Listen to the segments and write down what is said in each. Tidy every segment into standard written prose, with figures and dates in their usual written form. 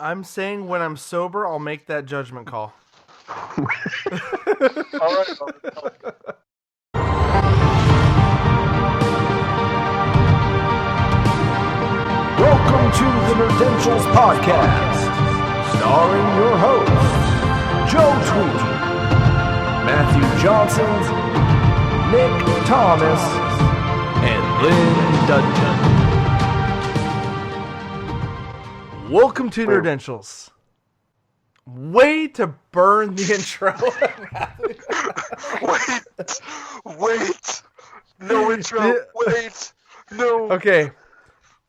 I'm saying when I'm sober, I'll make that judgment call. All right. Welcome to the Nerdentials podcast, starring your hosts, Joe Tweedy, Matthew Johnson, Nick Thomas, and Lynn Dudgeon. Welcome to Nerdentials. Way to burn the intro. Wait. No intro. Wait. No. Okay,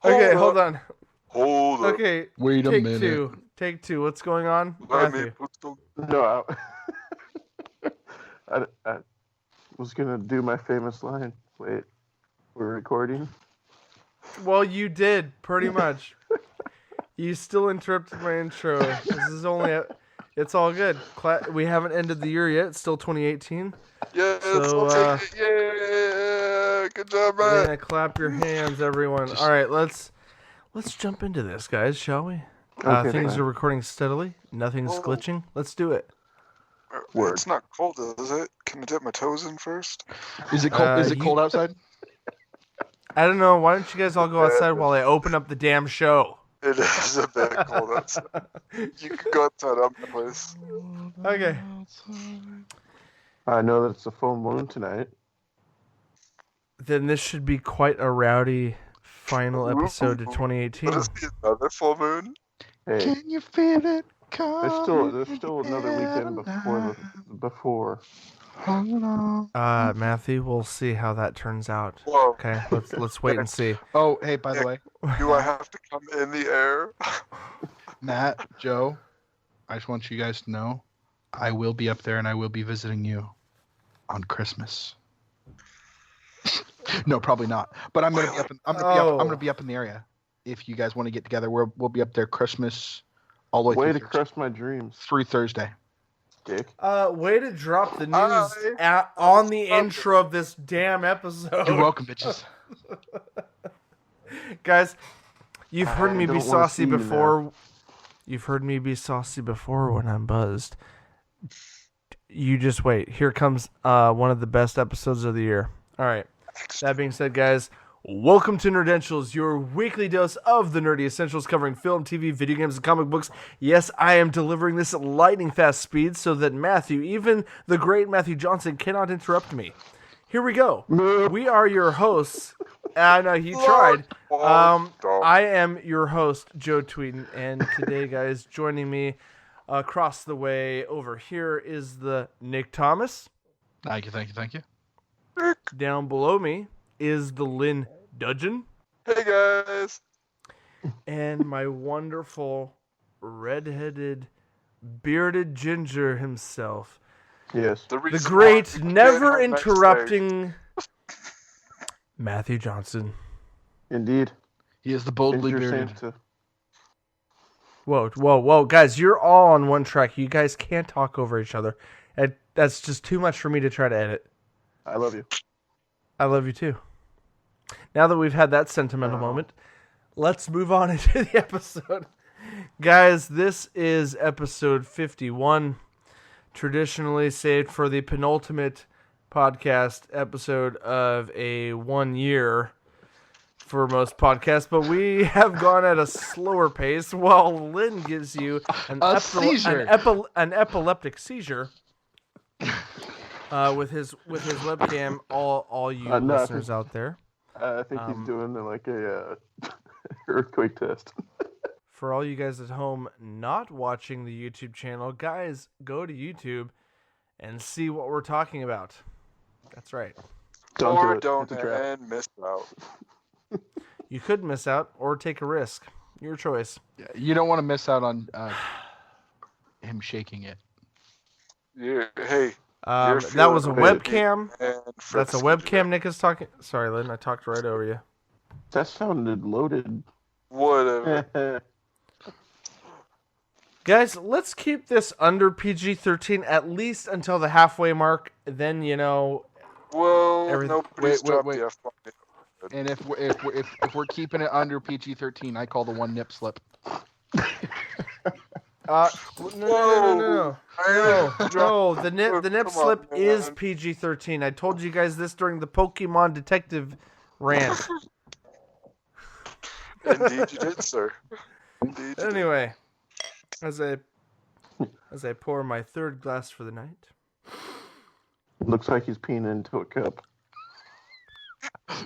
hold on. Hold up. Okay, Wait a minute. Take two. What's going on, I Matthew? mean, what's going No, I was gonna do my famous line. Wait, we're recording? Well, you did, pretty much. You still interrupted my intro. This is it's all good. We haven't ended the year yet. It's still 2018. Yeah, So, I'll take it. Yeah, good job, man. Yeah, clap your hands, everyone. All right, let's jump into this, guys, shall we? Okay, Things fine. are recording steadily. Nothing's glitching. Let's do it. Word. It's not cold, is it? Can I dip my toes in first? Is it cold? Is it cold outside? I don't know. Why don't you guys all go outside while I open up the damn show? It is a bit cold outside. You can go outside on my place. Okay. I know that it's a full moon tonight. Then this should be quite a rowdy final episode of 2018. What is another full moon? Hey, Can you feel it coming? there's still another weekend before. Hold on. Matthew, we'll see how that turns out. Whoa. Okay, let's wait and see. Oh, hey, by the way, Do I have to come in the air? Matt, Joe, I just want you guys to know, I will be up there and I will be visiting you on Christmas. No, probably not. But I'm gonna be up. I'm gonna be up in the area. If you guys want to get together, we'll be up there Christmas all the way Way through to crush my dreams, through Thursday. Dick. Way to drop the news on the intro of this damn episode. You're welcome, bitches. Guys, you've heard me don't be wanna saucy see you before. You've heard me be saucy before when I'm buzzed. You just wait. Here comes one of the best episodes of the year. All right. That being said, guys, welcome to Nerdentials, your weekly dose of the nerdy essentials covering film, TV, video games, and comic books. Yes, I am delivering this at lightning fast speed so that Matthew, even the great Matthew Johnson, cannot interrupt me. Here we go. We are your hosts. I know he tried. I am your host, Joe Tweeden, and today, guys, joining me across the way over here is the Nick Thomas. Thank you. Down below me is the Lynn Dudgeon. Hey, guys. And my wonderful, red-headed, bearded ginger himself. Yes. The great, never-interrupting Matthew Johnson. Indeed. He is the boldly Ginger bearded. Santa. Whoa. Guys, you're all on one track. You guys can't talk over each other. That's just too much for me to try to edit. I love you. I love you too. Now that we've had that sentimental moment, let's move on into the episode. Guys, this is episode 51, traditionally saved for the penultimate podcast episode of a 1 year for most podcasts, but we have gone at a slower pace while Lynn gives you an epileptic seizure. With his webcam, all you listeners out there. I think he's doing like a earthquake test. For all you guys at home not watching the YouTube channel, guys, go to YouTube and see what we're talking about. That's right. Don't and miss out. You could miss out or take a risk. Your choice. You don't want to miss out on him shaking it. Yeah, hey. That was a webcam. That's That's a webcam Nick is talking. Sorry, Lynn, I talked right over you. That sounded loaded. Whatever. Guys, let's keep this under PG-13 at least until the halfway mark. Then, Well, nobody's dropped the F-bomb. And if we're keeping it under PG-13, I call the one nip slip. No. No. The nip Come slip on, is man. PG-13. I told you guys this during the Pokemon Detective rant. Indeed you did, sir. Indeed you did. Anyway, as I pour my third glass for the night. Looks like he's peeing into a cup.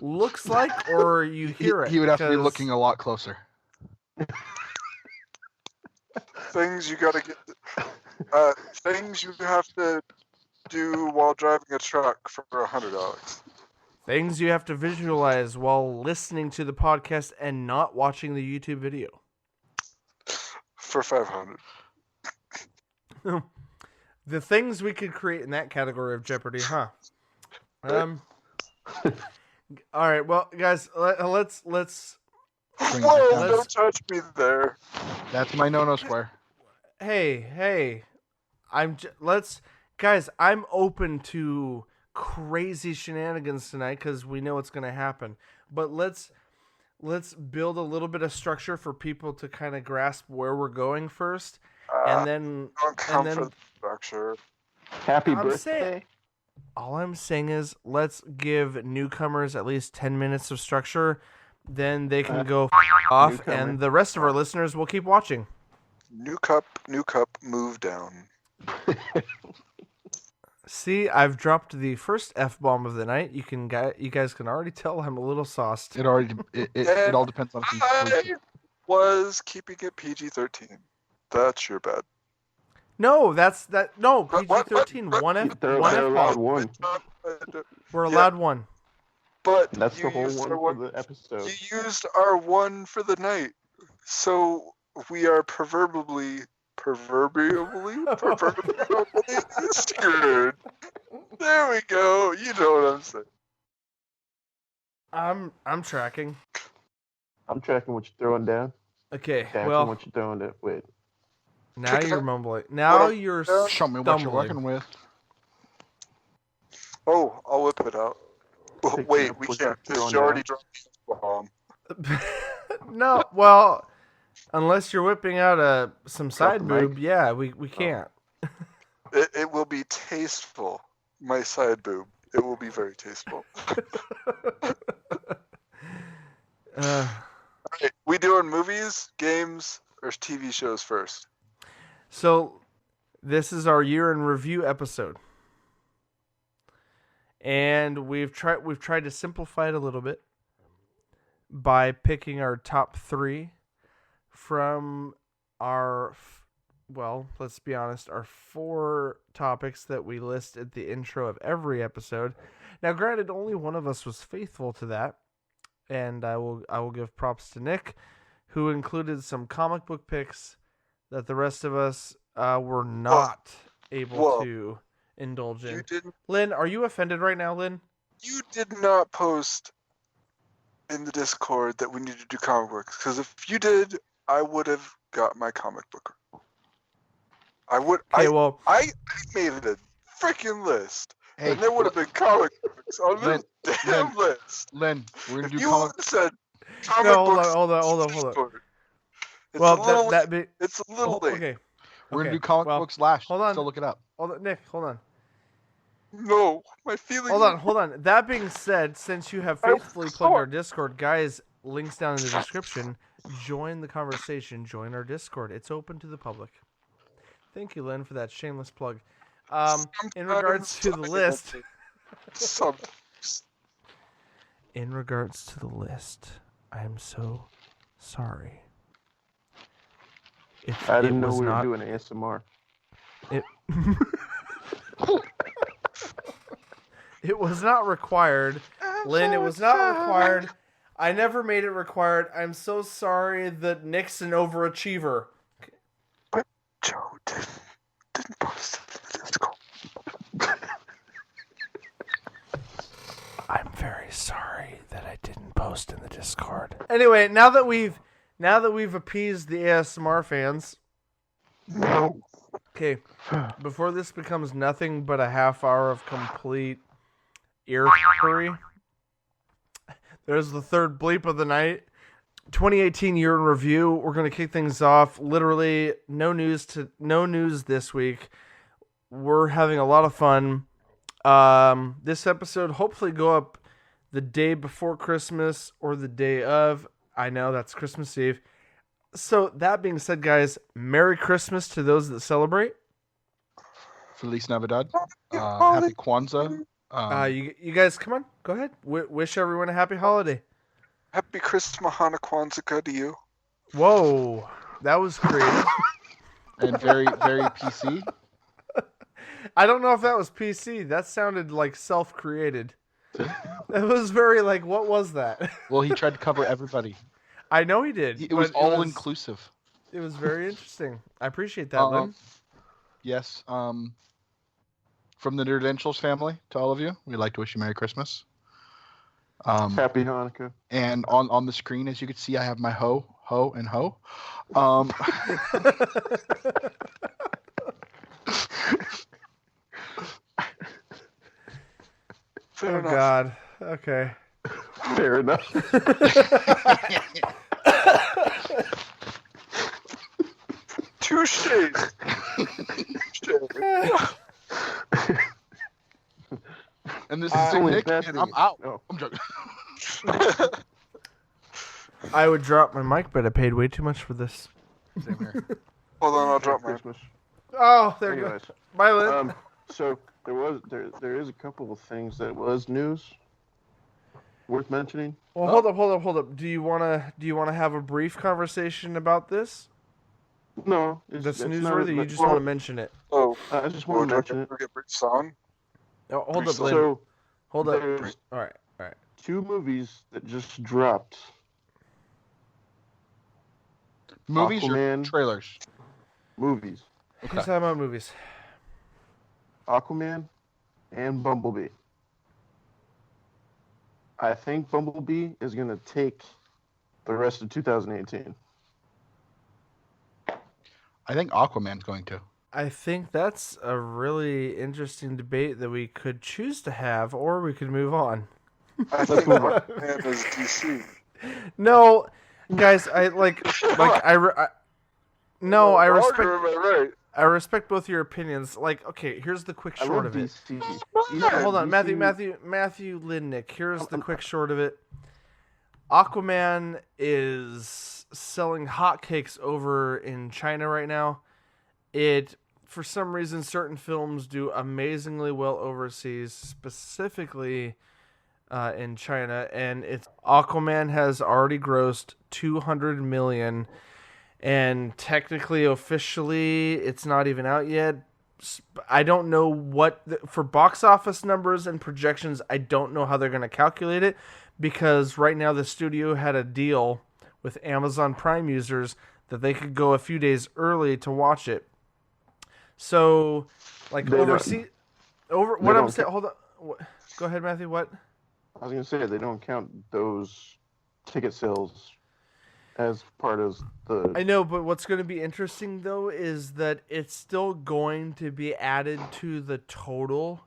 Looks like, or you hear it. He would have to be 'cause- looking a lot closer. Things you gotta get. Things you have to do while driving a truck for $100. Things you have to visualize while listening to the podcast and not watching the YouTube video. For $500. The things we could create in that category of Jeopardy, huh? All right, well, guys, let's. Bring it Whoa! down. Don't touch me there. That's my no-no square. Hey, guys, I'm open to crazy shenanigans tonight because we know it's gonna happen. But let's build a little bit of structure for people to kind of grasp where we're going first, and then Don't come for the structure. Happy I'm birthday. all I'm saying is let's give newcomers at least 10 minutes of structure. Then they can go off, newcomer. and the rest of our listeners will keep watching. New cup, move down. See, I've dropped the first F-bomb of the night. You guys can already tell I'm a little sauced. It all depends on who's I was keeping it PG-13. That's your bad. No, no, What? PG-13, one They're F-bomb. allowed one. We're allowed one. But That's you the whole used one our for the episode. You used our one for the night, so we are proverbially screwed. There we go. You know what I'm saying. I'm tracking. I'm tracking what you're throwing down. Okay, Tracking well, what you're throwing down. Wait. now you're mumbling. Now you're Show me what you're stumbling. working with. Oh, I'll whip it out. Oh, Pick wait, up we what can't. you're Because throwing you already down. dropped the bomb. No, well, unless you're whipping out some Drop side the mic. boob, yeah, we can't. It will be tasteful. My side boob. It will be very tasteful. Alright, we doing movies, games, or TV shows first? So, this is our year in review episode, and we've tried to simplify it a little bit by picking our top 3 from our, well, let's be honest, our 4 topics that we list at the intro of every episode. Now, granted, only one of us was faithful to that, and I will give props to Nick, who included some comic book picks that the rest of us were not able to indulge in. You didn't. Lynn, are you offended right now, Lynn? You did not post in the Discord that we need to do comic books. Because if you did, I would have got my comic book. I would. Okay, well, I made it a freaking list, Hey, and there would have been comic books on this damn list. Len, we're gonna If do you comic. would have said comic no, books. hold on. on Discord, It's Well, a little. It's a little late. okay. We're gonna Okay, do comic well, books last. hold on. Still look it up. Hold on, Nick, hold on. No, my feelings. Hold on. That being said, since you have faithfully plugged our Discord, guys, links down in the description. Join the conversation. Join our Discord. It's open to the public. Thank you, Lynn, for that shameless plug. In regards to the list, in regards to the list, I am so sorry. I didn't know was we were not- doing ASMR. It it was not required. Lynn, it was not required. I never made it required. I'm so sorry that Nick's an overachiever. Joe didn't post it in the Discord. I'm very sorry that I didn't post in the Discord. Anyway, now that we've appeased the ASMR fans, No. okay, before this becomes nothing but a half hour of complete ear fury, there's the third bleep of the night. 2018 year in review. We're going to kick things off. Literally, no news this week. We're having a lot of fun. This episode hopefully go up the day before Christmas or the day of. I know that's Christmas Eve. So that being said, guys, Merry Christmas to those that celebrate. Feliz Navidad. Happy Kwanzaa. You guys, come on, go ahead. Wish everyone a happy holiday. Happy Christmas, Hana Kwanzaa to you. Whoa, that was creative. And very, very PC. I don't know if that was PC. That sounded like self-created. It was very like, what was that? Well, he tried to cover everybody. I know he did. It was all inclusive. It was very interesting. I appreciate that, Lynn. Yes. From the Nerdentials family to all of you, we'd like to wish you Merry Christmas. Happy Hanukkah. And on the screen, as you can see, I have my ho, and ho. Fair enough. God. Okay. Fair enough. Touche. And this is Only Nick, Bethany. and I'm out. Oh. I'm joking. I would drop my mic, but I paid way too much for this. Same here. Hold on, I'll drop mine. Christmas. Oh, there you go. Anyways, Bye, Lynn. so there is a couple of things that was news worth mentioning. Well, hold up. Do you wanna have a brief conversation about this? No, That's it's newsworthy. not- You just want to mention it. Oh, I just well, want do to I mention it. get briefs on? Oh, hold up, Lynn. So Hold up. there's All right. 2 movies that just dropped. Movies Aquaman. or trailers? Movies. Who's talking about movies? Aquaman and Bumblebee. I think Bumblebee is going to take the rest of 2018. I think Aquaman's going to. I think that's a really interesting debate that we could choose to have, or we could move on. I think Aquaman is DC. No, guys, I no, I respect. Right. I respect both your opinions. Like, okay, here's the quick I short love of it. DC. Hold on, DC Matthew Lindnick. Here's the quick short of it. Aquaman is selling hotcakes over in China right now. For some reason, certain films do amazingly well overseas, specifically in China, and Aquaman has already grossed $200 million, and technically, officially, it's not even out yet. I don't know for box office numbers and projections, I don't know how they're going to calculate it, because right now the studio had a deal with Amazon Prime users that they could go a few days early to watch it. So, like, what I'm saying, hold on. Go ahead, Matthew, what? I was going to say, they don't count those ticket sales as part of the... I know, but what's going to be interesting, though, is that it's still going to be added to the total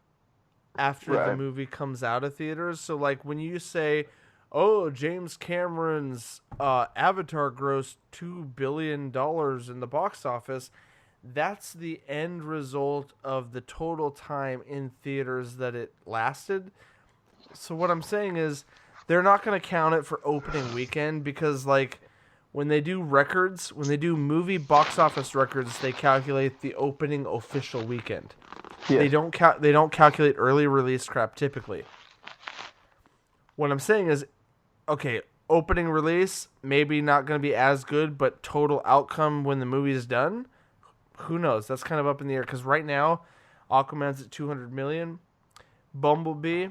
after the movie comes out of theaters. So, like, when you say, oh, James Cameron's Avatar grossed $2 billion in the box office, that's the end result of the total time in theaters that it lasted. So what I'm saying is they're not going to count it for opening weekend because, like, when they do records, when they do movie box office records, they calculate the opening official weekend. Yeah. They don't calculate early release crap typically. What I'm saying is, okay, opening release maybe not going to be as good, but total outcome when the movie is done, who knows? That's kind of up in the air because right now, Aquaman's at $200 million. Bumblebee,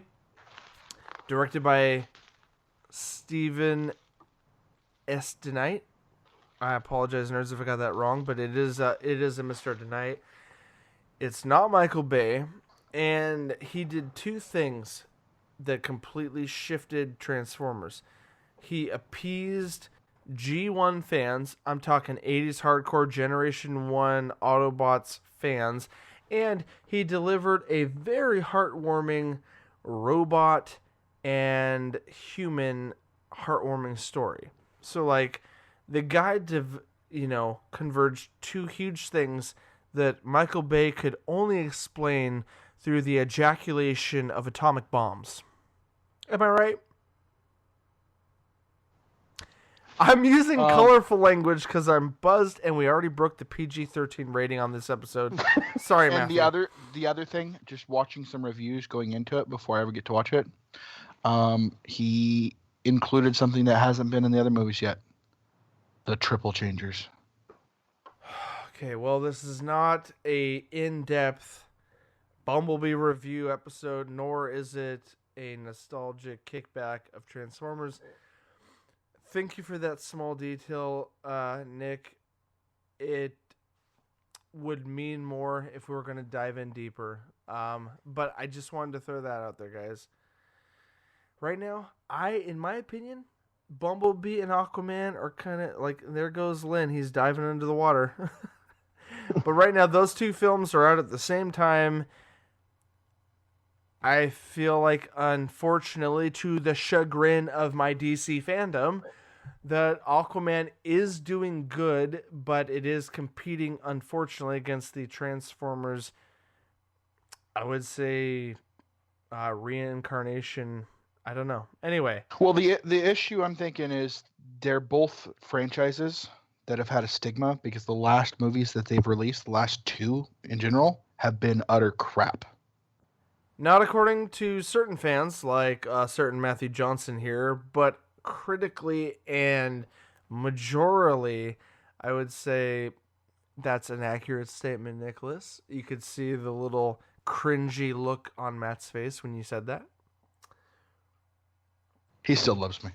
directed by Steven S. DeKnight. I apologize, nerds, if I got that wrong, but it is a Mr. DeKnight. It's not Michael Bay, and he did 2 things that completely shifted Transformers. He appeased G1 fans. I'm talking 80s hardcore Generation 1 Autobots fans, and he delivered a very heartwarming robot and human heartwarming story. So like the guide to converged two huge things that Michael Bay could only explain through the ejaculation of atomic bombs. Am I right? I'm using colorful language because I'm buzzed, and we already broke the PG-13 rating on this episode. Sorry, And Matthew. the other thing, just watching some reviews going into it before I ever get to watch it, he included something that hasn't been in the other movies yet: the triple changers. Okay, well, this is not a in-depth Bumblebee review episode, nor is it a nostalgic kickback of Transformers. Thank you for that small detail, Nick. It would mean more if we were going to dive in deeper. But I just wanted to throw that out there, guys. Right now, in my opinion, Bumblebee and Aquaman are kind of like, there goes Lynn. He's diving into the water. But right now, those two films are out at the same time. I feel like, unfortunately, to the chagrin of my DC fandom, that Aquaman is doing good, but it is competing, unfortunately, against the Transformers, I would say, reincarnation. I don't know. Anyway. Well, the issue I'm thinking is they're both franchises that have had a stigma because the last movies that they've released, the last two in general, have been utter crap. Not according to certain fans, like certain Matthew Johnson here, but critically and majorly, I would say that's an accurate statement, Nicholas. You could see the little cringy look on Matt's face when you said that. He still loves me.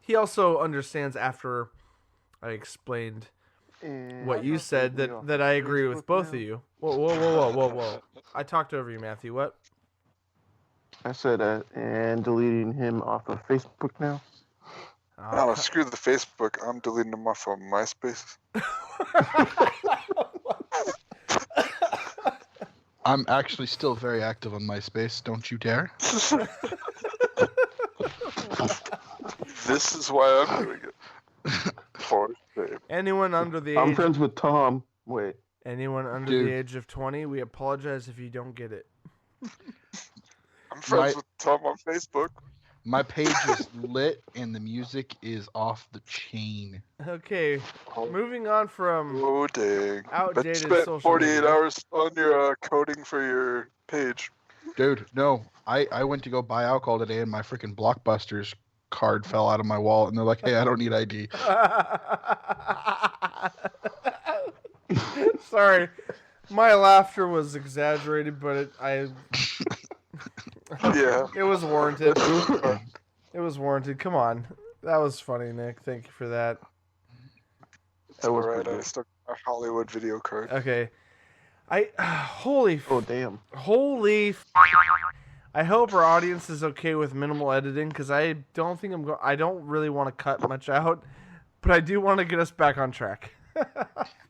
He also understands after I explained what you said that I agree with both of you. Whoa. I talked over you, Matthew. What? I said, and deleting him off of Facebook now. No, screw the Facebook. I'm deleting them off of MySpace. I'm actually still very active on MySpace. Don't you dare. This is why I'm doing it. For shame. Anyone under the I'm age... friends with Tom. Wait. Anyone under the age of 20, we apologize if you don't get it. I'm friends with Tom on Facebook. My page is lit and the music is off the chain. Okay, moving on from dang. outdated spent social 48 media. hours on your coding for your page. Dude, no. I went to go buy alcohol today and my freaking Blockbusters card fell out of my wallet and they're like, hey, I don't need ID. Sorry, my laughter was exaggerated, but Yeah. it was warranted. It was warranted. Come on, that was funny, Nick. Thank you for that. That was alright. I stuck a Hollywood video card. Okay, holy. Oh damn. Holy. I hope our audience is okay with minimal editing because I don't think I don't really want to cut much out, but I do want to get us back on track.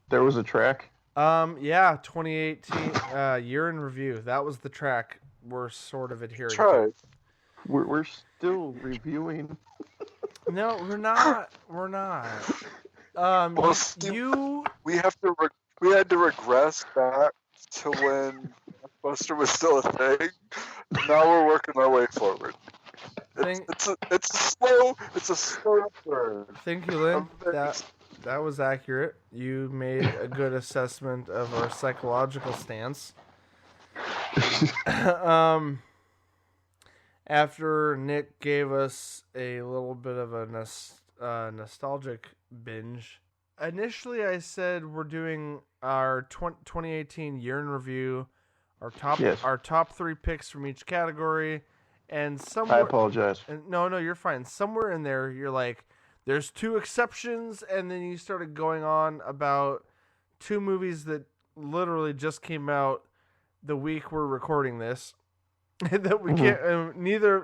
There was a track. Yeah, 2018 year in review. That was the track we're sort of adhering to. We're still reviewing. No, we're not. We're not. Well, Steve, we had to regress back to when Buster was still a thing. Now we're working our way forward. It's a slow burn. Thank you, Lynn. That was accurate. You made a good assessment of our psychological stance. After Nick gave us a little bit of a nostalgic binge, initially I said we're doing our 2018 year in review, our top 3 picks from each category, and somewhere... I apologize. No, you're fine. Somewhere in there, you're like, there's 2 exceptions, and then you started going on about 2 movies that literally just came out the week we're recording this. That we can't,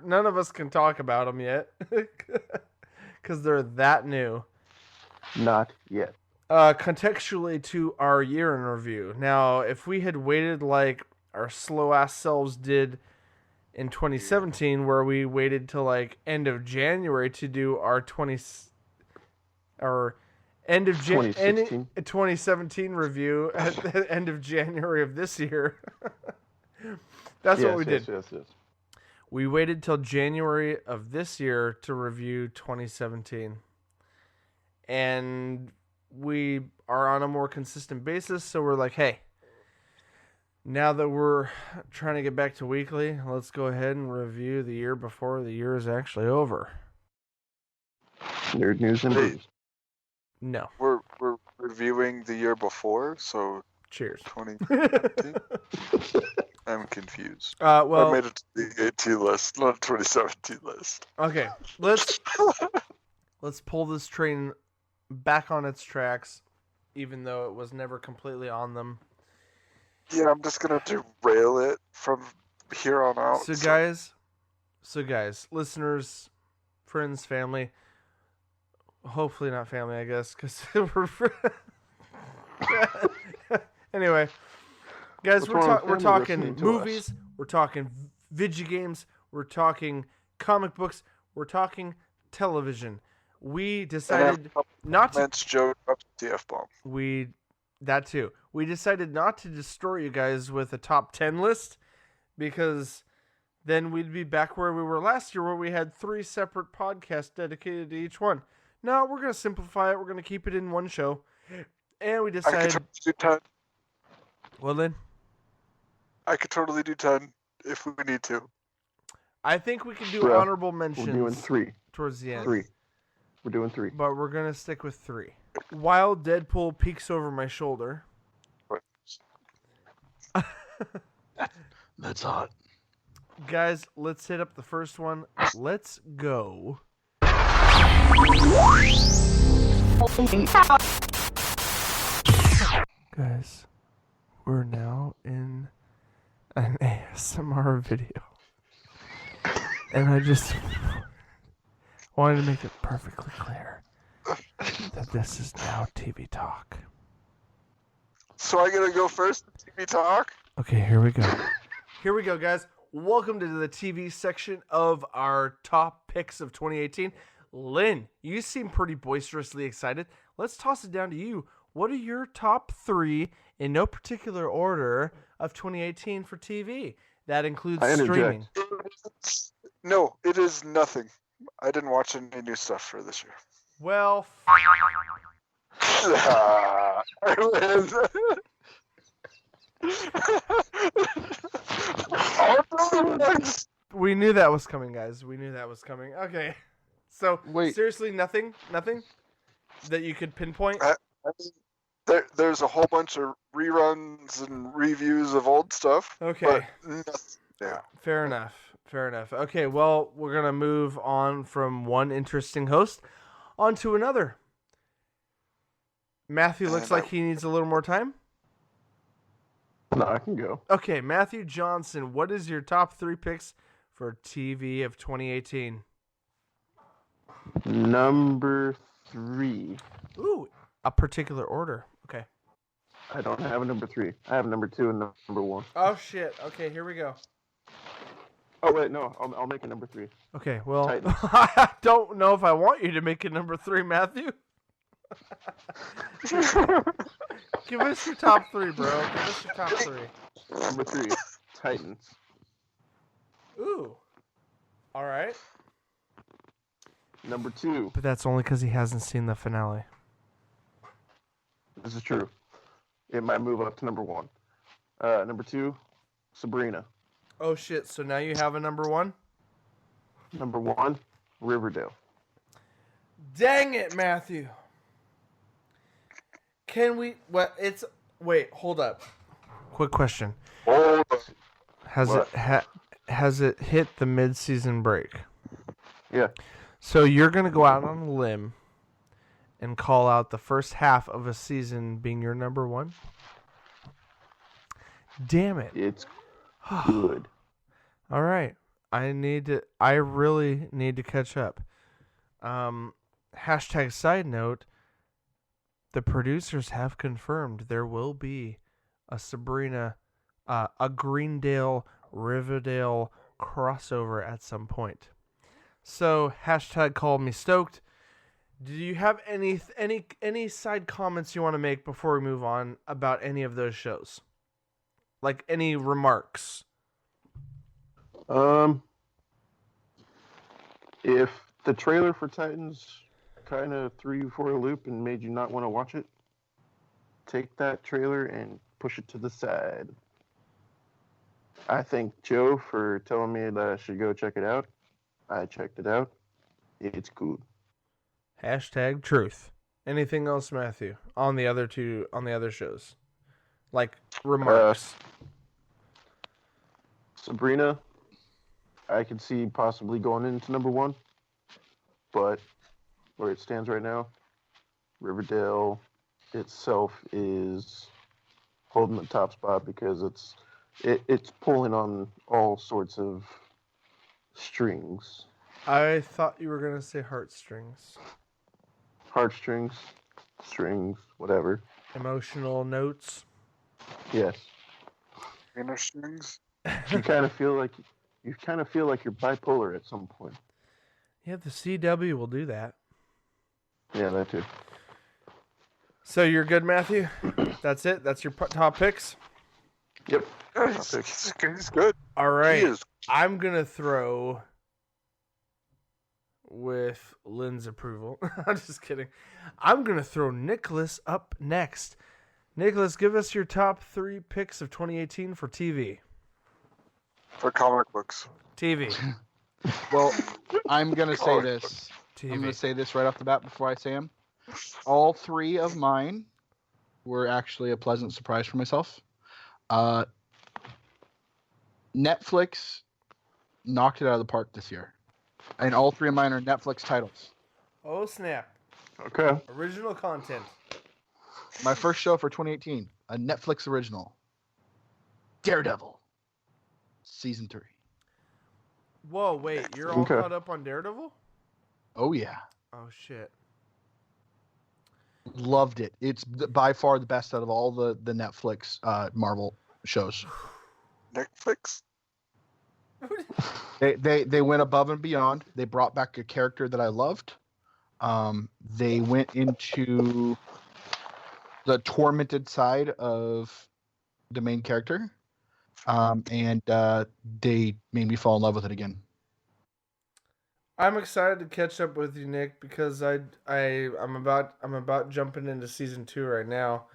none of us can talk about them yet because they're that new. Not yet. Contextually to our year in review. Now, if we had waited like our slow ass selves did in 2017, where we waited till like end of January to do our 2017 review at the end of January of this year. That's what we did. Yes. We waited till January of this year to review 2017. And we are on a more consistent basis, so we're like, hey, now that we're trying to get back to weekly, let's go ahead and review the year before the year is actually over. Nerd news and views. No. We're reviewing the year before, so Cheers. 2017. I'm confused. Well, I made it to the 18 list, not 2017 list. Okay, let's pull this train back on its tracks, even though it was never completely on them. Yeah, I'm just gonna derail it from here on out. So guys, listeners, friends, family, hopefully not family, I guess, because we're anyway. Guys, we're talking movies, we're talking video games, we're talking comic books, we're talking television. We decided not to. Joe dropped the F-bomb. That too. We decided not to destroy you guys with a top 10 list, because then we'd be back where we were last year, where we had 3 separate podcasts dedicated to each one. No, we're going to simplify it. We're going to keep it in one show. And we decided. I could totally do 10. Well, then. I could totally do 10 if we need to. I think we can do honorable mentions. We're doing 3. Towards the end. 3. We're doing 3. But we're going to stick with 3. While Deadpool peeks over my shoulder. That's hot. Guys, let's hit up the first one. Let's go. Guys, we're now in an ASMR video. And I just wanted to make it perfectly clear that this is now TV talk. So I gotta go first, TV talk? Okay, here we go. Here we go, guys. Welcome to the TV section of our top picks of 2018. Lynn, you seem pretty boisterously excited. Let's toss it down to you. What are your top 3, in no particular order, of 2018 for TV? That includes streaming. No, it is nothing. I didn't watch any new stuff for this year. Well, we knew that was coming, guys. We knew that was coming. Okay. So, wait. Seriously, nothing that you could pinpoint? I mean, there's a whole bunch of reruns and reviews of old stuff. Okay. Yeah. Fair enough. Okay, well, we're going to move on from one interesting host onto another. Matthew looks like he needs a little more time. No, I can go. Okay, Matthew Johnson, what is your top 3 picks for TV of 2018? Number 3. Ooh, a particular order. Okay. I don't have a number 3. I have number 2 and number 1. Oh, shit. Okay, here we go. Oh, wait, no. I'll make a number 3. Okay, well, Titans. I don't know if I want you to make it number 3, Matthew. Give us your top 3, bro. Give us your top 3. Number 3, Titans. Ooh. All right. Number 2. But that's only because he hasn't seen the finale. This is true. It might move up to number 1. Number 2, Sabrina. Oh, shit. So now you have a number 1? Number 1, Riverdale. Dang it, Matthew. Can we... Wait, hold up. Quick question. Has it hit the mid-season break? Yeah. So you're going to go out on a limb and call out the first half of a season being your number 1? Damn it. It's good. All right. I really need to catch up. Hashtag side note, the producers have confirmed there will be a Sabrina, a Greendale, Riverdale crossover at some point. So hashtag call me stoked. Do you have any side comments you want to make before we move on about any of those shows? Like any remarks? If the trailer for Titans kind of threw you for a loop and made you not want to watch it, take that trailer and push it to the side. I thank Joe for telling me that I should go check it out. I checked it out. It's good. Hashtag truth. Anything else, Matthew, on the other shows? Like remarks. Sabrina, I could see possibly going into number 1, but where it stands right now, Riverdale itself is holding the top spot because it's pulling on all sorts of strings. I thought you were going to say heartstrings. Heartstrings, strings, whatever. Emotional notes. Yes. Inner strings. You kind of feel like you're bipolar at some point. Yeah, the CW will do that. Yeah, that too. So you're good, Matthew? That's it? That's your top picks? Yep. Yeah, he's good. All right. He is. I'm going to throw, with Lynn's approval, I'm just kidding. I'm going to throw Nicholas up next. Nicholas, give us your top 3 picks of 2018 for TV. For comic books. TV. Well, I'm going to say this. TV. I'm going to say this right off the bat before I say them. All 3 of mine were actually a pleasant surprise for myself. Netflix knocked it out of the park this year. And all 3 of mine are Netflix titles. Oh, snap. Okay. Original content. My first show for 2018, a Netflix original. Daredevil. Season 3. Whoa, wait. You're all Okay. caught up on Daredevil? Oh, yeah. Oh, shit. Loved it. It's by far the best out of all the Netflix Marvel shows. Netflix? They went above and beyond. They brought back a character that I loved. They went into the tormented side of the main character, and they made me fall in love with it again. I'm excited to catch up with you, Nick, because I'm about jumping into season 2 right now.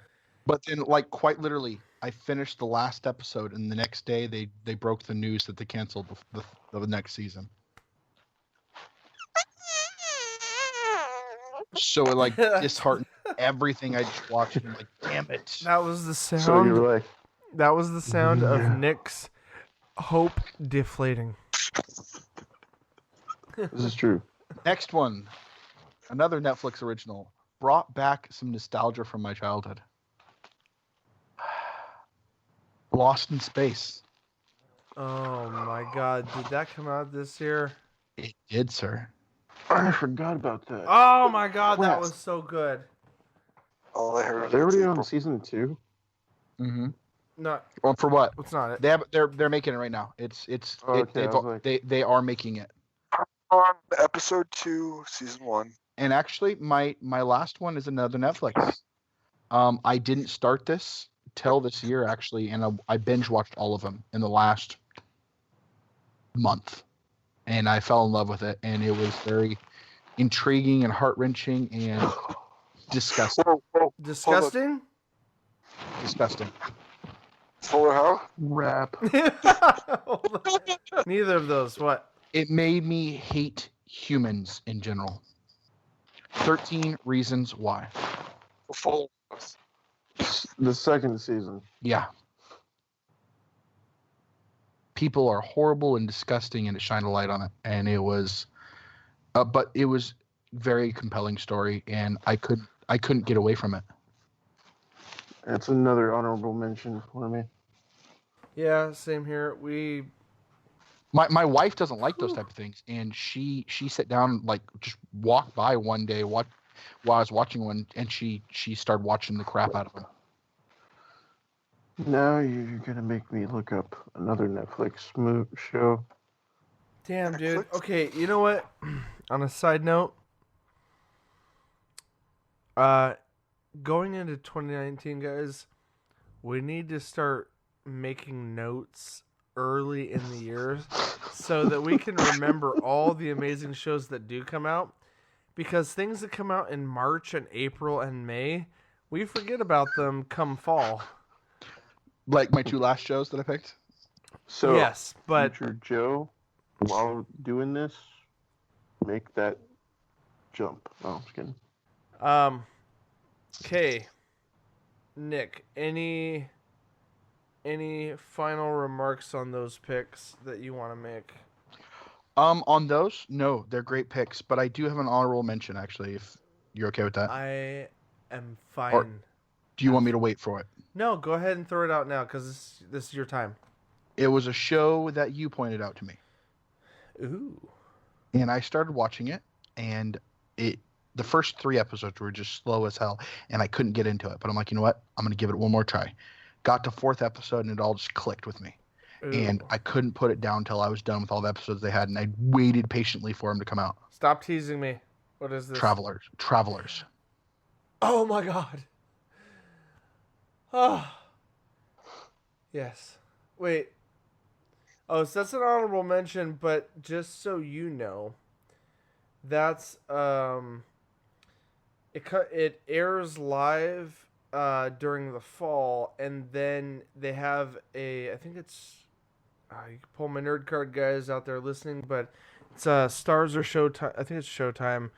But then, like, quite literally, I finished the last episode, and the next day they broke the news that they canceled the next season. So it, like, disheartened everything I just watched. I'm like, damn it. That was the sound. So you're like, That was the sound Yeah. of Nick's hope deflating. this is true. Next one, another Netflix original, brought back some nostalgia from my childhood. Lost in Space. Oh my god, did that come out this year? It did, sir. I forgot about that. Oh my god, that Crap. was so good. All I heard. Are they already on season 2? Mm-hmm. No, Well, for what? it's not it. They're making it right now. Okay, I was like- they are making it. On episode 2, season 1. And actually, my last one is another Netflix. I didn't start this till this year actually, and I binge watched all of them in the last month, and I fell in love with it, and it was very intriguing and heart wrenching and disgusting. Whoa. Disgusting? Disgusting. Fuller House? Rap. Neither of those. What? It made me hate humans in general. 13 Reasons Why. Fuller House. The second season. Yeah. People are horrible and disgusting, and it shined a light on it. And it was, but it was very compelling story, and I couldn't get away from it. That's another honorable mention for me. Yeah, same here. My wife doesn't like those type of things, and she sat down, like, just walked by one day while I was watching one, and she started watching the crap out of them. Now you're gonna make me look up another Netflix show. Damn, dude. Okay, you know what? On a side note, going into 2019, guys, we need to start making notes early in the year so that we can remember all the amazing shows that do come out. Because things that come out in March and April and May, we forget about them come fall. Like my 2 last shows that I picked? So, yes, but future Joe, while doing this, make that jump. Oh, I'm just kidding. Okay. Nick, any final remarks on those picks that you want to make? On those, no, they're great picks, but I do have an honorable mention actually, if you're okay with that. I am fine. Or do you want me to wait for it? No, go ahead and throw it out now because this is your time. It was a show that you pointed out to me. Ooh. And I started watching it, and the first 3 episodes were just slow as hell, and I couldn't get into it. But I'm like, you know what? I'm going to give it one more try. Got to 4th episode, and it all just clicked with me. Ooh. And I couldn't put it down until I was done with all the episodes they had, and I waited patiently for them to come out. Stop teasing me. What is this? Travelers. Oh, my God. Oh. Yes. Wait. Oh, so that's an honorable mention, but just so you know, that's it airs live during the fall, and then they have I think it's you can pull my nerd card guys out there listening, but it's Stars or Showtime. I think it's Showtime.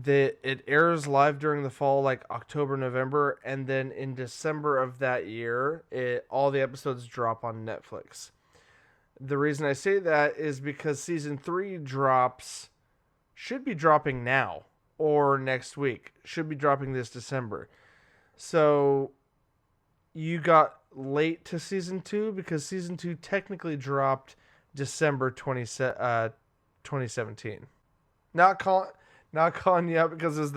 It airs live during the fall, like October, November, and then in December of that year, all the episodes drop on Netflix. The reason I say that is because season 3 should be dropping now or next week. Should be dropping this December. So you got late to season 2 because season 2 technically dropped December 2017. Not calling you out because it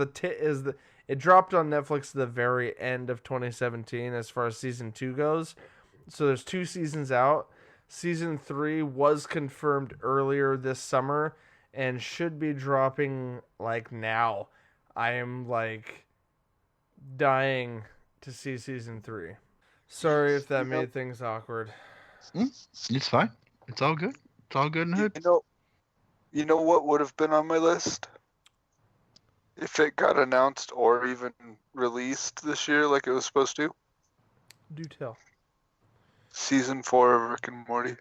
dropped on Netflix at the very end of 2017 as far as season 2 goes. So there's 2 seasons out. Season 3 was confirmed earlier this summer and should be dropping like now. I am like dying to see season 3. Sorry if that made things awkward. It's fine. It's all good. It's all good in the hood. You know what would have been on my list? If it got announced or even released this year like it was supposed to? Do tell. Season 4 of Rick and Morty.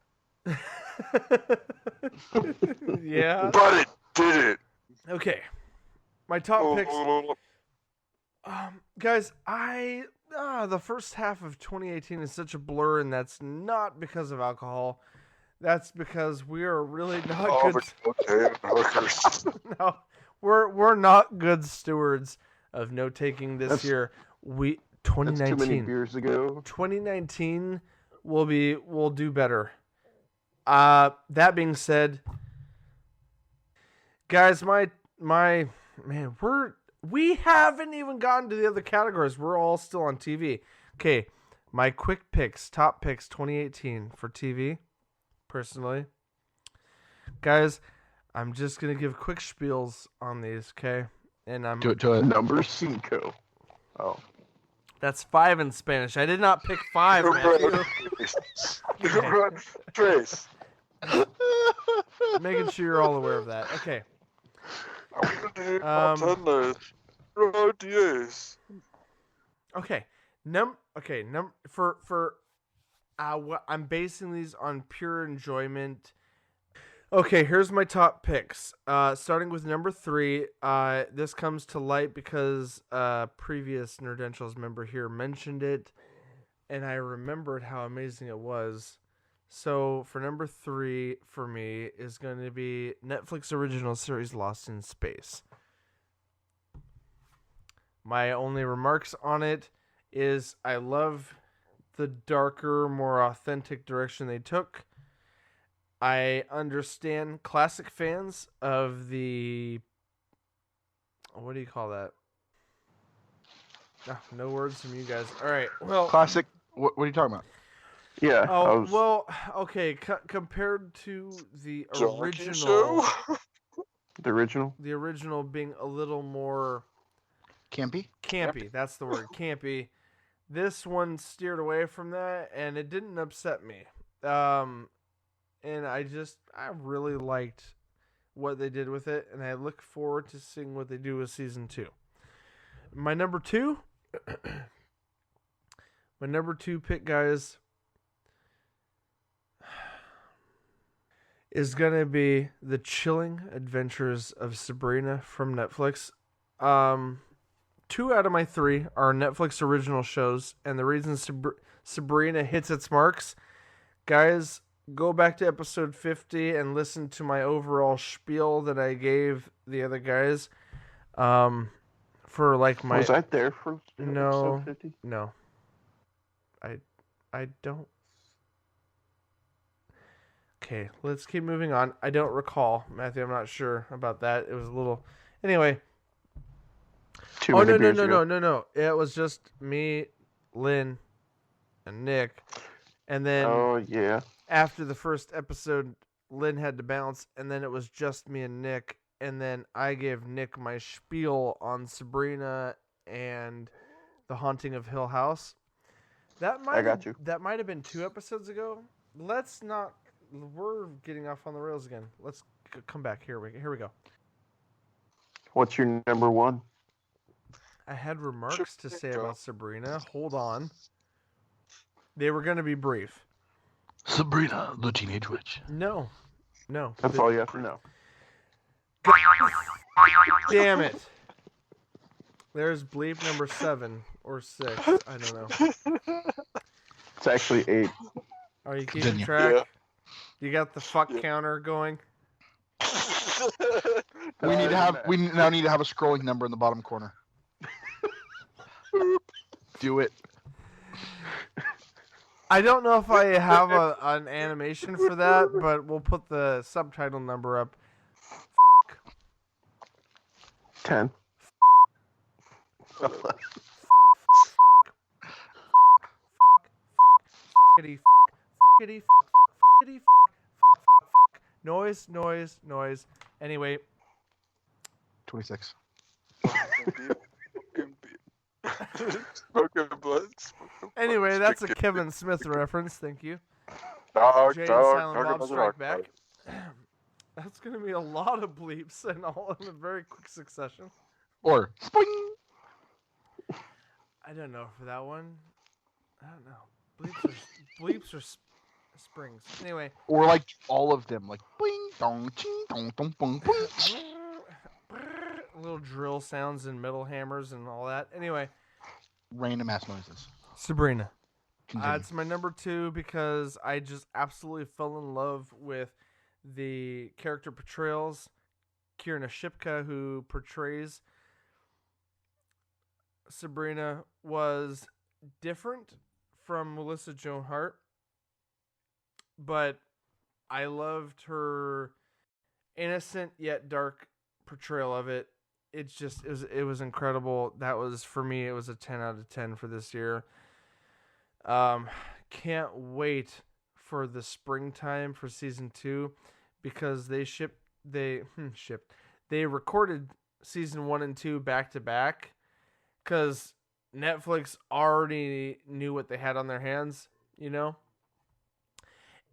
Yeah. But it didn't. Okay. My top picks. Guys, the first half of 2018 is such a blur, and that's not because of alcohol. That's because we are really not good. No, we're not good stewards of note taking this year. 2019. That's too many beers ago. 2019 we'll do better. That being said, guys, my man, we haven't even gotten to the other categories. We're all still on TV. Okay, my quick picks, top picks 2018 for TV, personally. Guys, I'm just gonna give quick spiels on these, okay? And I'm do it. Number 5. Oh. That's 5 in Spanish. I did not pick 5, Matthew. Trace. Making sure you're all aware of that. Okay. Okay. I'm basing these on pure enjoyment. Okay, here's my top picks. Starting with number 3. This comes to light because a previous Nerdentials member here mentioned it, and I remembered how amazing it was. So for number 3 for me is going to be Netflix original series Lost in Space. My only remarks on it is I love the darker, more authentic direction they took. I understand classic fans of the... What do you call that? No words from you guys. All right. Well, classic. What are you talking about? Yeah. Oh, well, okay. Compared to the original, the original, the original being a little more Campy. That's the word, campy. This one steered away from that, and it didn't upset me. And I really liked what they did with it, and I look forward to seeing what they do with season 2. My number 2, pick, guys, is gonna be The Chilling Adventures of Sabrina from Netflix. 2 out of my 3 are Netflix original shows, and the reason Sabrina hits its marks, guys, go back to episode 50 and listen to my overall spiel that I gave the other guys. For like my... Was I there for episode 50? No. I don't... Okay, let's keep moving on. I don't recall, Matthew. I'm not sure about that. It was a little... Anyway. No. It was just me, Lynn, and Nick. And then... Oh, yeah. After the first episode, Lynn had to bounce, and then it was just me and Nick. And then I gave Nick my spiel on Sabrina and The Haunting of Hill House. I got you. That might have been 2 episodes ago. Let's not... We're getting off on the rails again. Let's come back. Here we go. What's your number 1? I had remarks to say about Sabrina. Hold on. They were going to be brief. Sabrina, the Teenage Witch. No. That's all you have to know. Damn it. There's bleep number 7 or 6. I don't know. It's actually 8. Are you keeping track? Yeah. You got the fuck counter going? We now need to have a scrolling number in the bottom corner. Do it. I don't know if I have an animation for that, but we'll put the subtitle number up. 10. Noise. Anyway. 26. Anyway, that's a Kevin Smith reference. Thank you. Dog, Jay and Silent Bob Strike Back. That's going to be a lot of bleeps and all in a very quick succession. Or spring. I don't know for that one. I don't know. Bleeps or springs. Anyway. Or like all of them, like bing dong ching dong dong bong boing. Little drill sounds and metal hammers and all that. Anyway. Random ass noises. Sabrina. It's my number 2 because I just absolutely fell in love with the character portrayals. Kierna Shipka, who portrays Sabrina, was different from Melissa Joan Hart, but I loved her innocent yet dark portrayal of it. It was incredible. That was, for me, it was a 10 out of 10 for this year. Can't wait for the springtime for season 2 because they recorded season 1 and 2 back to back because Netflix already knew what they had on their hands, you know?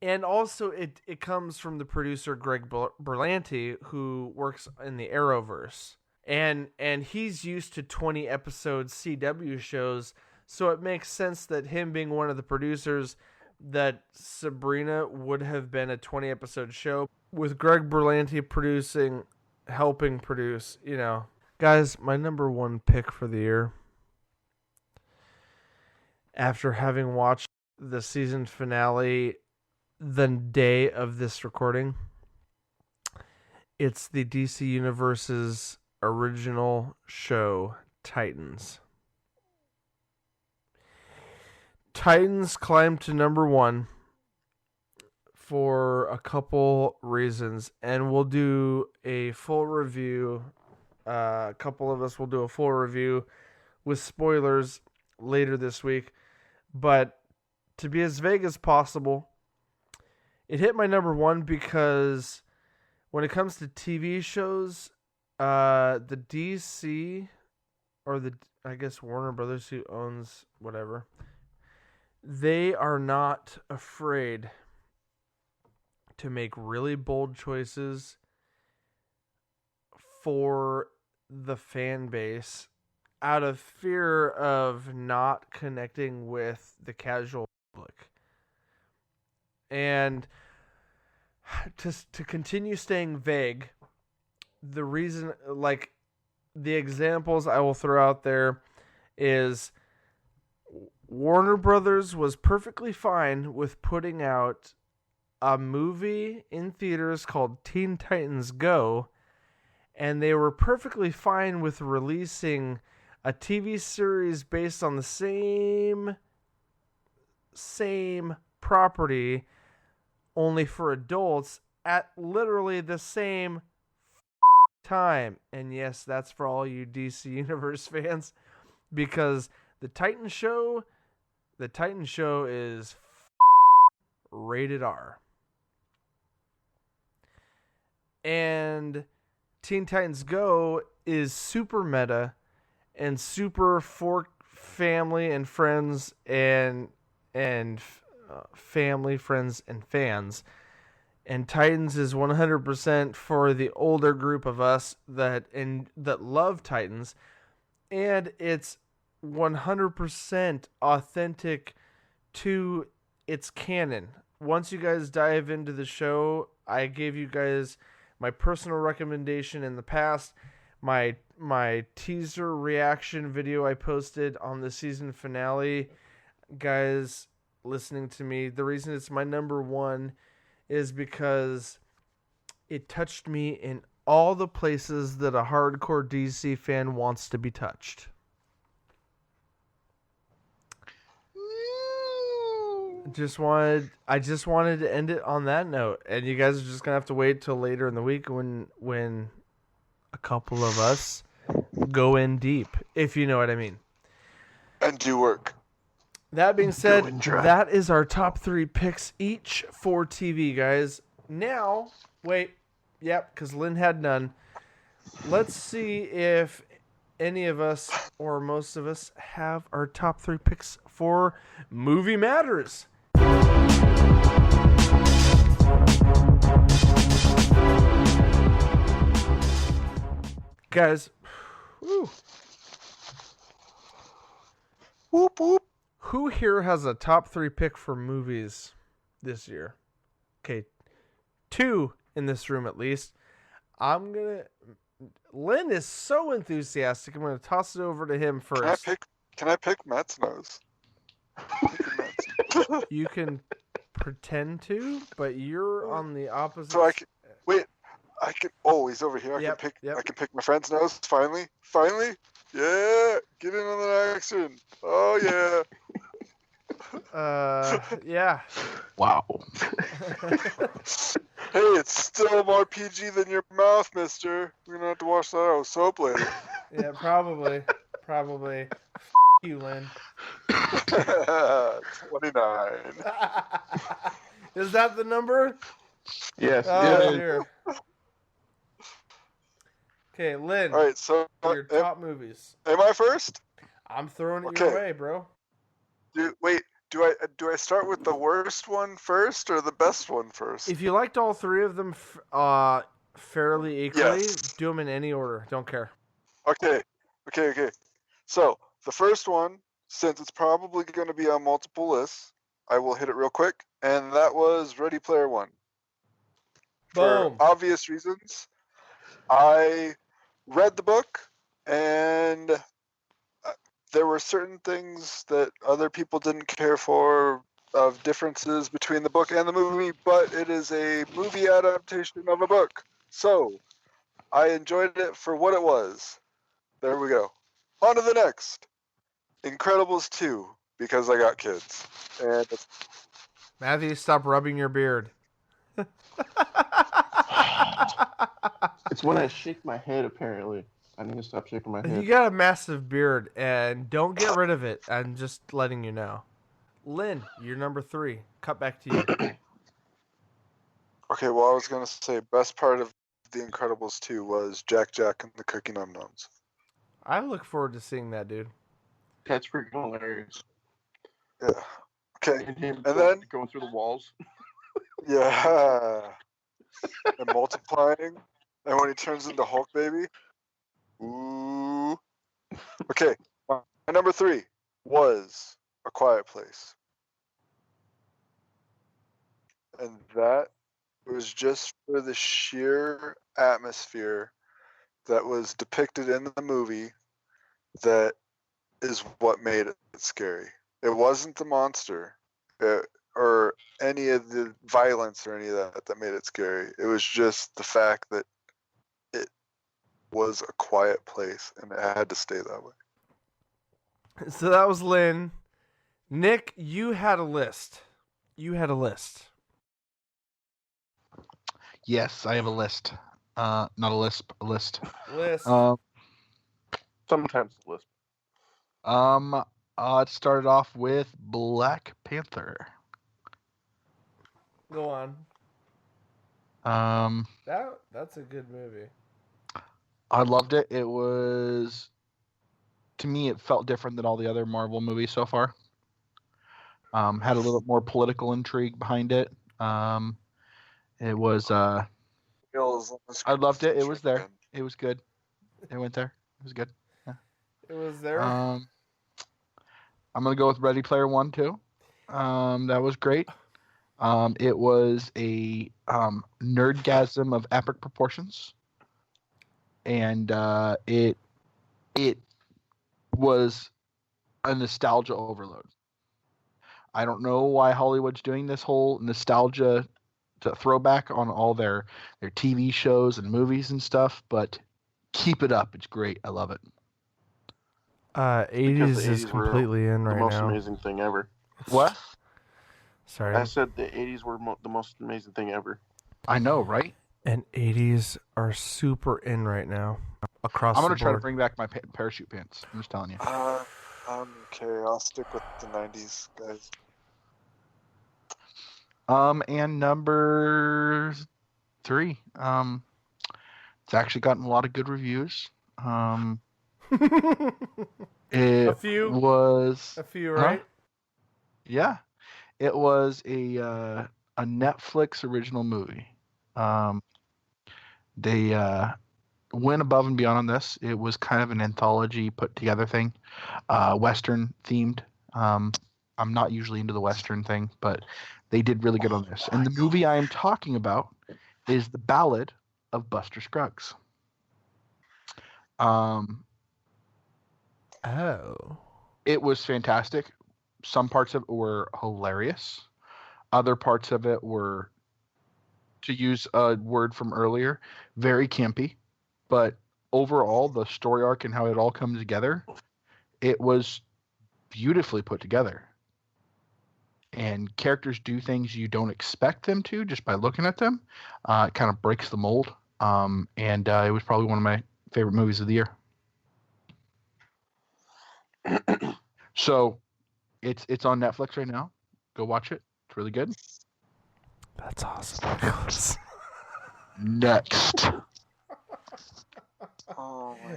And also it comes from the producer Greg Berlanti, who works in the Arrowverse. And he's used to 20 episode CW shows, so it makes sense that him being one of the producers, that Sabrina would have been a 20 episode show with Greg Berlanti helping produce, you know. Guys, my number 1 pick for the year, after having watched the season finale the day of this recording, it's the DC Universe's original show, Titans. Titans climbed to number 1 for a couple reasons, and we'll do a full review. A couple of us will do a full review with spoilers later this week. But to be as vague as possible, it hit my number one because when it comes to TV shows, the DC or I guess Warner Brothers, who owns whatever, they are not afraid to make really bold choices for the fan base out of fear of not connecting with the casual public. And to continue staying vague, the reason, like, the examples I will throw out there is Warner Brothers was perfectly fine with putting out a movie in theaters called Teen Titans Go, and they were perfectly fine with releasing a TV series based on the same property, only for adults, at literally the same time. And yes, that's for all you DC Universe fans, because the Titan show is rated R. And Teen Titans Go is super meta and super for family and friends and family, friends, and fans. And Titans is 100% for the older group of us that love Titans, and it's 100% authentic to its canon. Once you guys dive into the show, I gave you guys my personal recommendation in the past, my teaser reaction video I posted on the season finale. Guys, listening to me, the reason it's my number one is because it touched me in all the places that a hardcore DC fan wants to be touched. I just wanted to end it on that note, and you guys are just gonna have to wait till later in the week when a couple of us go in deep, if you know what I mean. And do work. That being said, that is our top 3 picks each for TV, guys. Now, wait, yep, because Lynn had none. Let's see if any of us or most of us have our top 3 picks for Movie Matters. Guys, whew. Whoop, whoop. Who here has a top 3 pick for movies this year? Okay, 2 in this room at least. Lynn is so enthusiastic. I'm gonna toss it over to him first. Can I pick Matt's nose? You can pretend to, but you're on the opposite. So I can wait. I can. Oh, he's over here. I can pick my friend's nose. Finally. Yeah. Get in on the action. Oh yeah. Yeah. Wow. Hey, it's still more PG than your mouth, mister. We're gonna have to wash that out with soap later. Yeah, probably. You, Lynn. 29. Is that the number? Yes. Oh, dear. Okay, Lynn. All right, so your top movies. Am I first? I'm throwing it your way, bro. Do I start with the worst one first or the best one first? If you liked all 3 of them fairly equally, do them in any order. Don't care. Okay. So the first one, since it's probably going to be on multiple lists, I will hit it real quick, and that was Ready Player One. Boom. For obvious reasons, I read the book, and there were certain things that other people didn't care for, of differences between the book and the movie, but it is a movie adaptation of a book. So I enjoyed it for what it was. There we go. On to the next. Incredibles 2, because I got kids. And Matthew, stop rubbing your beard. It's when I shake my head, apparently. I need to stop shaking my head. You got a massive beard, and don't get rid of it. I'm just letting you know. Lynn, you're number 3. Cut back to you. Okay, well, I was going to say best part of The Incredibles 2 was Jack and the Cookie Num Nums. I look forward to seeing that, dude. That's freaking hilarious. Yeah. Okay, And then going through the walls. Yeah. And multiplying. And when he turns into Hulk baby. Ooh. Okay. My number 3 was A Quiet Place. And that was just for the sheer atmosphere that was depicted in the movie that is what made it scary. It wasn't the monster. Or any of the violence or any of that made it scary. It was just the fact that it was a quiet place and it had to stay that way. So that was Lynn. Nick, you had a list. Yes, I have a list. Not a lisp, a list. List. Sometimes a list. It started off with Black Panther. Go on. That's a good movie. I loved it. It was, to me, it felt different than all the other Marvel movies so far. Had a little bit more political intrigue behind it. It was. I loved it. It was there. It was good. It went there. It was good. Yeah. It was there. I'm gonna go with Ready Player One too. That was great. It was a nerdgasm of epic proportions, and it was a nostalgia overload. I don't know why Hollywood's doing this whole nostalgia throwback on all their TV shows and movies and stuff, but keep it up. It's great. I love it. 80s is completely in right now. The most amazing thing ever. What? Sorry. I said the 80s were the most amazing thing ever. I know, right? And 80s are super in right now. Across the board. I'm going to try to bring back my parachute pants. I'm just telling you. Okay, I'll stick with the 90s, guys. And number 3. It's actually gotten a lot of good reviews. A few, right? Huh? Yeah. It was a Netflix original movie. They went above and beyond on this. It was kind of an anthology put together thing, Western themed. I'm not usually into the Western thing, but they did really good on this. And the movie I am talking about is The Ballad of Buster Scruggs. It was fantastic. Some parts of it were hilarious. Other parts of it were, to use a word from earlier, very campy. But overall, the story arc and how it all comes together, it was beautifully put together. And characters do things you don't expect them to just by looking at them. It kind of breaks the mold. And it was probably one of my favorite movies of the year. So it's on Netflix right now. Go watch it. It's really good. That's awesome. Next.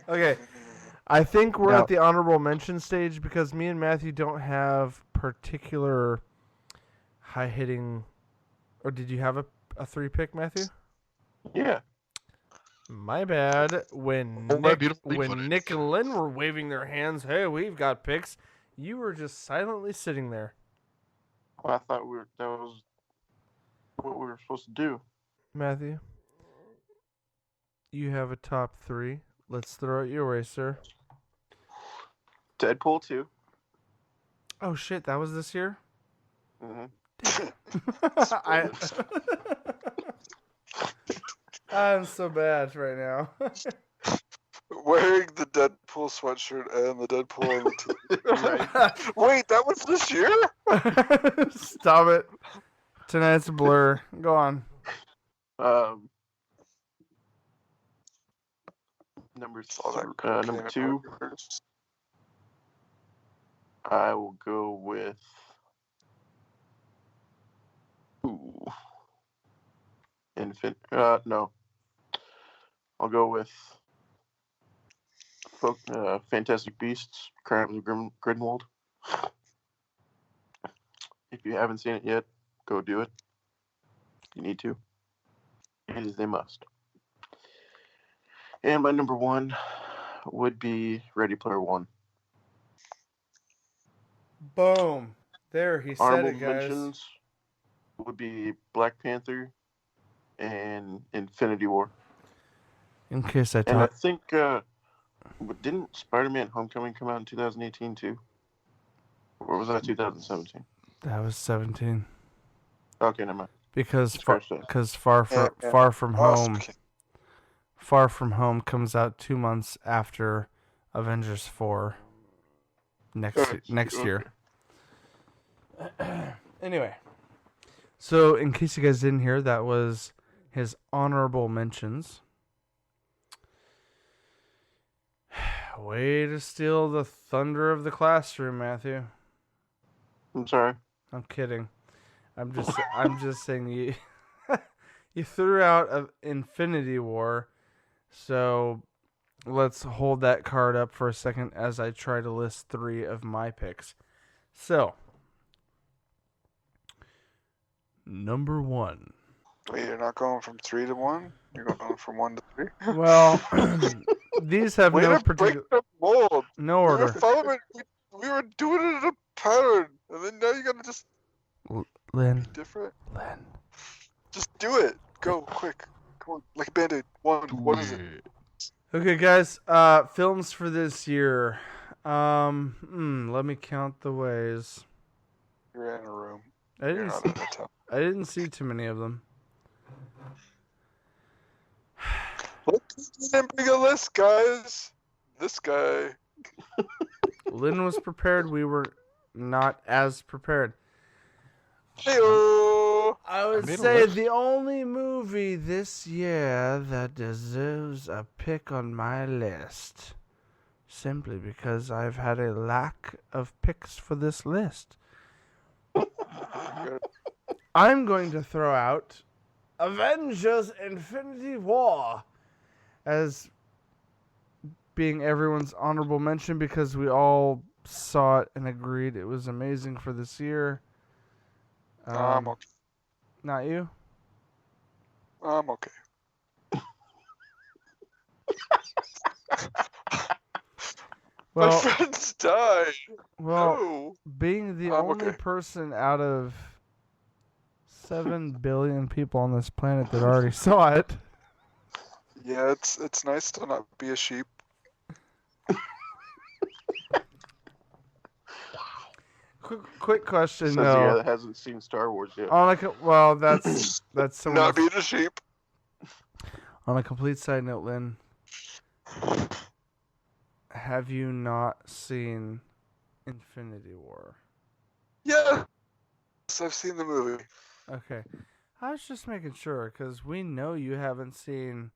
Okay. I think we're at the honorable mention stage because me and Matthew don't have particular high-hitting... Or did you have a 3-pick, Matthew? Yeah. My bad. When Nick and Lynn were waving their hands, hey, we've got picks, you were just silently sitting there. Well, I thought that was what we were supposed to do. Matthew, you have a top 3. Let's throw it your way, sir. Deadpool 2. Oh, shit, that was this year? Mm-hmm. I'm so bad right now. Wearing the Deadpool sweatshirt and the Deadpool on the TV. Wait, that was this year? Stop it. Tonight's a blur. Go on. Number 2. I will go with No. I'll go with Fantastic Beasts, currently Grindelwald. If you haven't seen it yet, go do it. You need to. It is a must. And my number one would be Ready Player One. Boom. There, he said Honorable it, guys. mentions would be Black Panther and Infinity War. In case I And I talk. think, didn't Spider-Man Homecoming come out in 2018 too? Or was that 2017? That was 17. Okay, never mind. Because Scratch that. Far From Home. Far From Home comes out 2 months after Avengers 4 next year. Anyway, so in case you guys didn't hear, that was his honorable mentions. Way to steal the thunder of the classroom, Matthew. I'm sorry. I'm kidding. I'm just saying you you threw out Infinity War. So let's hold that card up for a second as I try to list 3 of my picks. So, number 1. Wait, you're not going from 3 to 1? You're going from 1 to 3? Well, these have no particular... break the mold. No order. We were doing it in a pattern, and then now you gotta just... Lynn. Different. Lynn. Just do it. Go, quick. Come on, like a Band-Aid. What is it? Okay, guys. Films for this year. Let me count the ways. You're in a room. I didn't see too many of them. You didn't bring a list, guys. This guy. Lynn was prepared. We were not as prepared. Hey-o. I would say the only movie this year that deserves a pick on my list, simply because I've had a lack of picks for this list, I'm going to throw out Avengers Infinity War as being everyone's honorable mention because we all saw it and agreed it was amazing for this year. I'm okay. Not you? I'm okay. Well, my friends died. Well, no. Being the only person out of 7 billion people on this planet that already saw it. Yeah, it's nice to not be a sheep. Quick question Says though. the guy that hasn't seen Star Wars yet. Well, that's someone. Not being a sheep. On a complete side note, Lynn, have you not seen Infinity War? Yeah. Yes, I've seen the movie. Okay. I was just making sure, because we know you haven't seen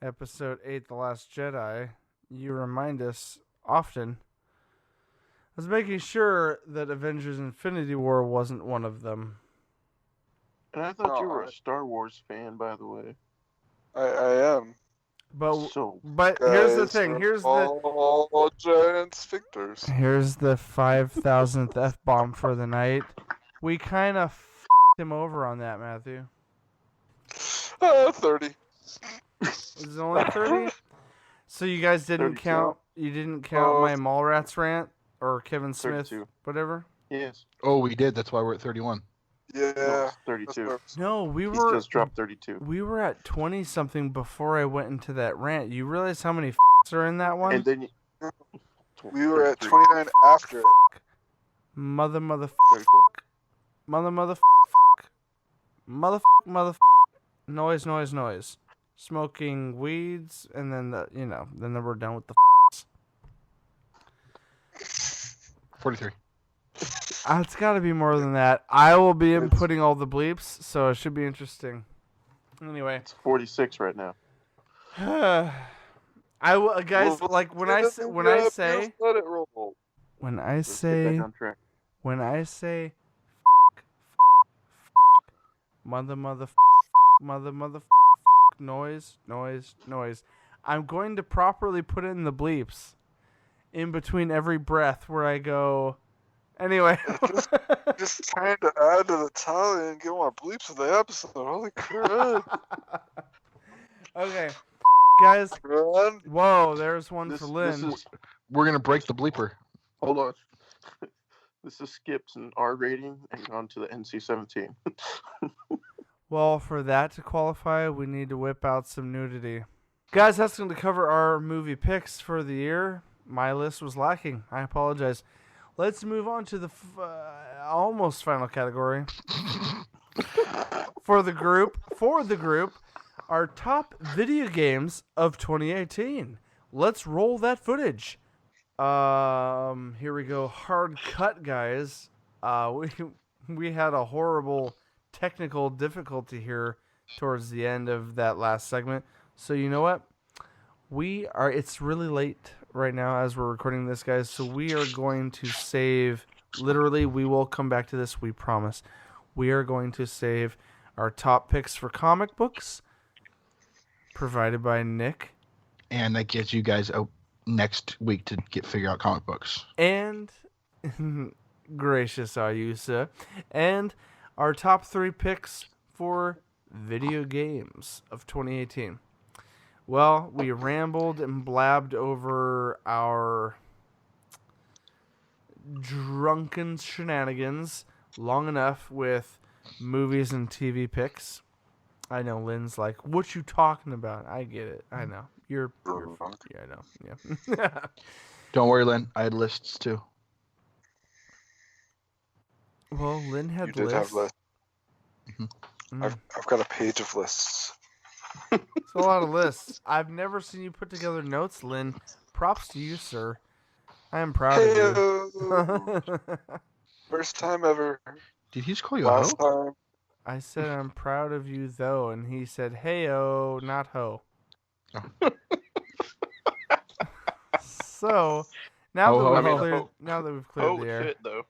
Episode 8, The Last Jedi. You remind us often. I was making sure that Avengers Infinity War wasn't one of them. And I thought you were a Star Wars fan, by the way. I am. But here's the thing. Here's all giant sphincters. Here's the 5,000th F-bomb for the night. We kind of him over on that, Matthew. 30. Is it only 30? So you guys didn't count. You didn't count my Mallrats rant or Kevin Smith, 32. Whatever. Yes. Oh, we did. That's why we're at 31. Yeah. No, 32. No, we He's were just dropped 32. We were at 20 something before I went into that rant. You realize how many are in that one? And then we were at 29 after it. Mother. Noise. Smoking weeds, and then then we're done with the 43. It's got to be more than that. I will be inputting all the bleeps, so it should be interesting. Anyway, it's 46 right now. I will, guys. Like when I say mother, mother noise. I'm going to properly put in the bleeps in between every breath where I go. Anyway. just trying to add to the tally and get more bleeps of the episode. Holy crap. Okay. Guys. Run. Whoa, there's one for Lynn. We're going to break the bleeper. Hold on. This is skipped an R rating and gone to the NC-17. Well, for that to qualify, we need to whip out some nudity. Guys, that's going to cover our movie picks for the year. My list was lacking. I apologize. Let's move on to the almost final category. For the group, our top video games of 2018. Let's roll that footage. Here we go. Hard cut, guys. We had a horrible technical difficulty here towards the end of that last segment. So you know what? It's really late right now as we're recording this, guys. So we are going to save, literally, we will come back to this, we promise. We are going to save our top picks for comic books, provided by Nick. And that gives you guys next week to figure out comic books. And, gracious are you, sir. And our top 3 picks for video games of 2018. Well, we rambled and blabbed over our drunken shenanigans long enough with movies and TV picks. I know Lynn's like, what you talking about? I get it. I know. You're yeah, I know. Yeah. Don't worry, Lynn. I had lists too. Well, Lynn had lists. You did have lists. Mm-hmm. I've got a page of lists. It's a lot of lists. I've never seen you put together notes, Lynn. Props to you, sir. I am proud of you. First time ever. Did he just call you Last a hoe? time. I said I'm proud of you, though, and he said, "Hey-o, not ho." So now that we've cleared the air. Shit, though.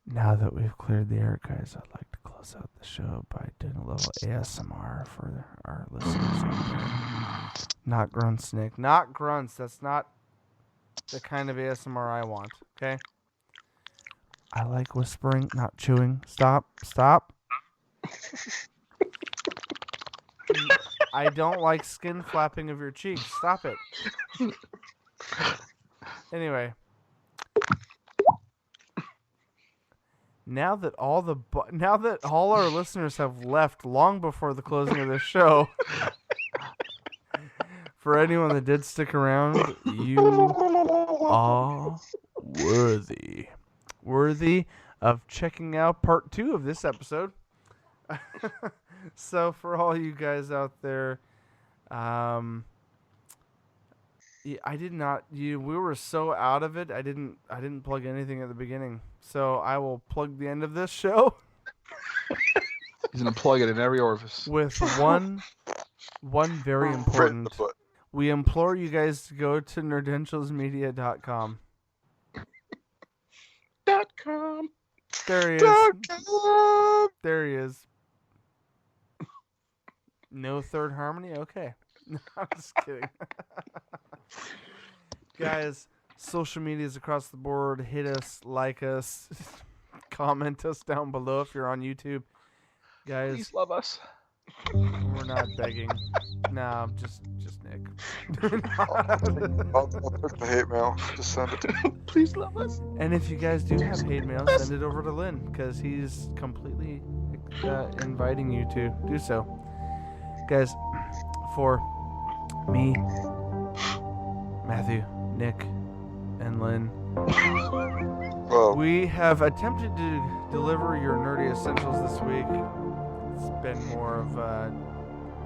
Now that we've cleared the air, guys, I'd like to close out the show by doing a little ASMR for our listeners out there. Not grunts, Nick. Not grunts. That's not the kind of ASMR I want, okay? I like whispering, not chewing. Stop. I don't like skin flapping of your cheeks. Stop it. Anyway. Now that all our listeners have left long before the closing of this show, for anyone that did stick around, you are worthy of checking out part 2 of this episode. So for all you guys out there, we were so out of it. I didn't plug anything at the beginning. So I will plug the end of this show. He's gonna plug it in every orifice. With one very important. We implore you guys to go to nerdentialsmedia.com. .com. There he is. There he is. No third harmony? Okay. No, I'm just kidding. Guys, social medias across the board. Hit us, like us, comment us down below if you're on YouTube. Guys, please love us. We're not begging. Nah, just Nick. I'll put the hate mail. Just send it to me. Please love us. And if you guys do have hate mail, send it over to Lynn, because he's completely inviting you to do so. Guys, for me, Matthew, Nick, and Lynn, we have attempted to deliver your nerdy essentials this week. It's been more of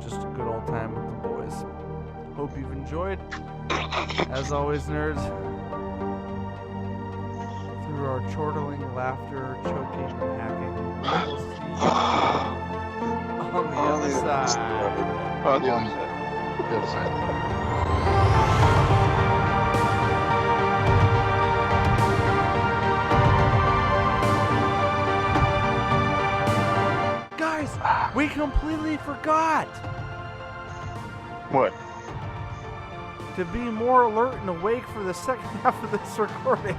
just a good old time with the boys. Hope you've enjoyed. As always, nerds, through our chortling laughter, choking, and hacking, we'll see you on the other side. On the other side. We completely forgot What? to be more alert and awake for the second half of this recording.